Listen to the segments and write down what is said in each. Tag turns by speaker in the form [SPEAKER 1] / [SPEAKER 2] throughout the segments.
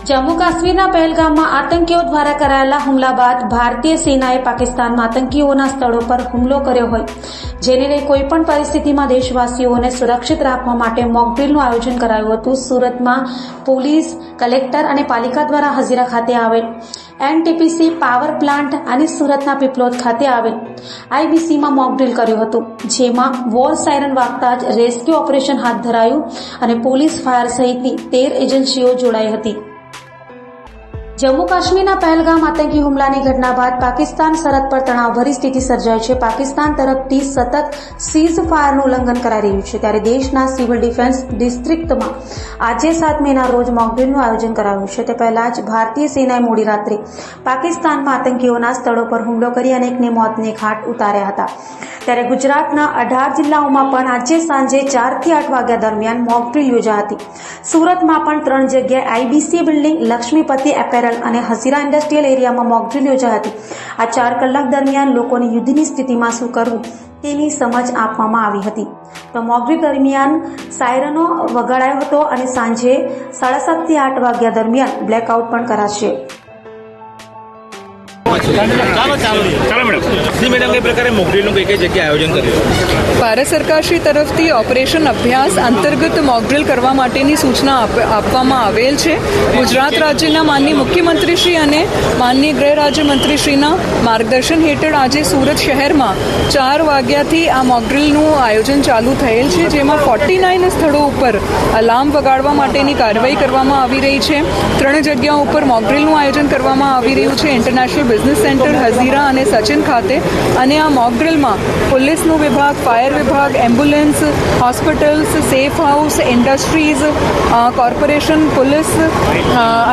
[SPEAKER 1] જમ્મુ કાશ્મીરના પહેલગામમાં આતંકીઓ દ્વારા કરાયેલા હુમલા બાદ ભારતીય સેનાએ પાકિસ્તાનમાં આતંકીઓના સ્થળો પર હુમલો કર્યો હોય જેને લઈ કોઈપણ પરિસ્થિતિમાં દેશવાસીઓને સુરક્ષિત રાખવા માટે મોકડ્રીલનું આયોજન કરાયું હતું. સુરતમાં પોલીસ, કલેક્ટર અને પાલિકા દ્વારા હજીરા ખાતે આવેલ એનટીપીસી પાવર પ્લાન્ટ અને સુરતના પીપલોદ ખાતે આવેલ આઈબીસીમાં મોકડ્રીલ કર્યું હતું, જેમાં વોર સાયરન વાગતા જ રેસ્ક્યુ ઓપરેશન હાથ ધરાયું અને પોલીસ, ફાયર સહિતની 13 એજન્સીઓ જોડાઈ હતી. જમ્મુ કાશ્મીરના પહેલગામ આતંકી હુમલાની ઘટના બાદ પાકિસ્તાન સરહદ પર તણાવભરી સ્થિતિ સર્જાઈ છે. પાકિસ્તાન તરફથી સતત સીઝ ફાયરનું ઉલ્લંઘન કરાઈ રહ્યું છે, ત્યારે દેશના સિવિલ ડિફેન્સ ડિસ્ટ્રિક્ટમાં આજે 7 મેના રોજ મોકડ્રીલનું આયોજન કરાયું છે. તે પહેલા જ ભારતીય સેનાએ મોડી રાત્રે પાકિસ્તાનમાં આતંકીઓના સ્થળો પર હુમલો કરી અનેકને મોતને ઘાટ ઉતાર્યા હતા. ત્યારે ગુજરાતના 18 જિલ્લાઓમાં પણ આજે સાંજે 4 થી 8 વાગ્યા દરમિયાન મોકડ્રીલ યોજાઈ હતી. સુરતમાં પણ 3 જગ્યાએ આઈબીસી બિલ્ડિંગ, લક્ષ્મીપતિ એપેરલ અને હજીરા ઇન્ડસ્ટ્રીયલ એરિયામાં મોકડ્રીલ યોજાઈ હતી. આ 4 કલાક દરમિયાન લોકોને યુદ્ધની સ્થિતિમાં શું કરવું તેની સમજ આપવામાં આવી હતી. તો મોકડ્રીલ દરમિયાન સાયરનો વગાડાયો હતો અને સાંજે 7:30 થી 8 વાગ્યા દરમિયાન બ્લેકઆઉટ પણ કરાશે.
[SPEAKER 2] મેડમ કઈ પ્રકારે મોકડ્રીલનું કઈ જગ્યાએ આયોજન કર્યું?
[SPEAKER 3] ભારત સરકારશ્રી તરફથી ઓપરેશન અભ્યાસ અંતર્ગત મોકડ્રીલ કરવા માટેની સૂચના આપવામાં આવેલ છે. ગુજરાત રાજ્યના માનનીય મુખ્યમંત્રીશ્રી અને માનનીય ગૃહ રાજ્યમંત્રીશ્રીના માર્ગદર્શન હેઠળ આજે સુરત શહેરમાં 4 વાગ્યાથી આ મોકડ્રીલનું આયોજન ચાલુ થયેલ છે, જેમાં 49 સ્થળો ઉપર અલાર્મ વગાડવા માટેની કાર્યવાહી કરવામાં આવી રહી છે. 3 જગ્યાઓ ઉપર મોકડ્રીલનું આયોજન કરવામાં આવી રહ્યું છે, ઇન્ટરનેશનલ બિઝનેસ સેન્ટર, હઝીરા અને સચિન ખાતે. અને આ મોકડ્રીલમાં પોલીસનું વિભાગ, ફાયર વિભાગ, ambulance, hospitals, safe house, industries, corporation, police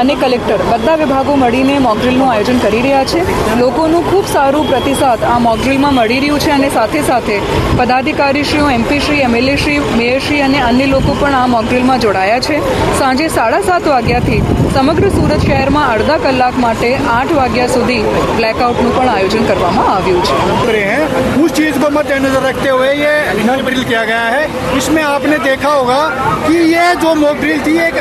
[SPEAKER 3] અને કલેક્ટર બધા વિભાગો મળીને મોકડ્રીલનું આયોજન કરી રહ્યા છે. લોકોનું ખૂબ સારું પ્રતિસાદ આ મોકડ્રીલમાં મળી રહ્યું છે અને સાથે સાથે પદાધિકારીશ્રીઓ, એમપીશ્રી, એમએલએશ્રી, મેયરશ્રી અને અન્ય લોકો પણ આ મોકડ્રીલમાં જોડાયા છે. સાંજે 7:30 વાગ્યાથી સમગ્ર સુરત શહેરમાં અડધા કલાક માટે 8 વાગ્યા સુધી બ્લેકઆउटનું પણ आयोजन કરવામાં આવ્યું છે.
[SPEAKER 4] उस चीज को मद्देनजर रखते हुए ये मॉक ड्रिल किया गया है. इसमें आपने देखा होगा कि ये जो मॉक ड्रिल थी, एक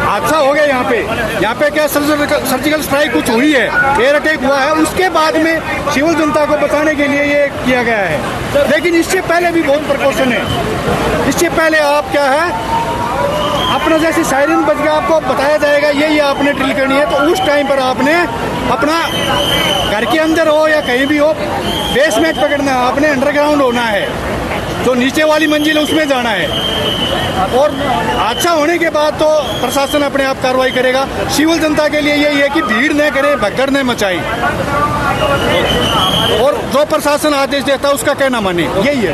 [SPEAKER 4] हादसा हो गया यहाँ पे क्या सर्जिकल स्ट्राइक कुछ हुई है, एयर अटैक हुआ है. उसके बाद में सिविल जनता को बचाने के लिए ये किया गया है. लेकिन इससे पहले भी बहुत प्रिकॉशन है. इससे पहले आप क्या है, अपना जैसे सायरन बज गया, आपको बताया जाएगा ये आपने ड्रिल करनी है. तो उस टाइम पर आपने अपना घर के अंदर हो या कहीं भी हो, बेसमेंट पकड़ना है, आपने अंडरग्राउंड होना है, जो नीचे वाली मंजिल है उसमें जाना है. और हादसा होने के बाद तो प्रशासन अपने आप कार्रवाई करेगा. सिविल जनता के लिए यही है कि भीड़ न करे, भगदड़ न मचाई, और जो प्रशासन आदेश देता है उसका कहना माने, यही है.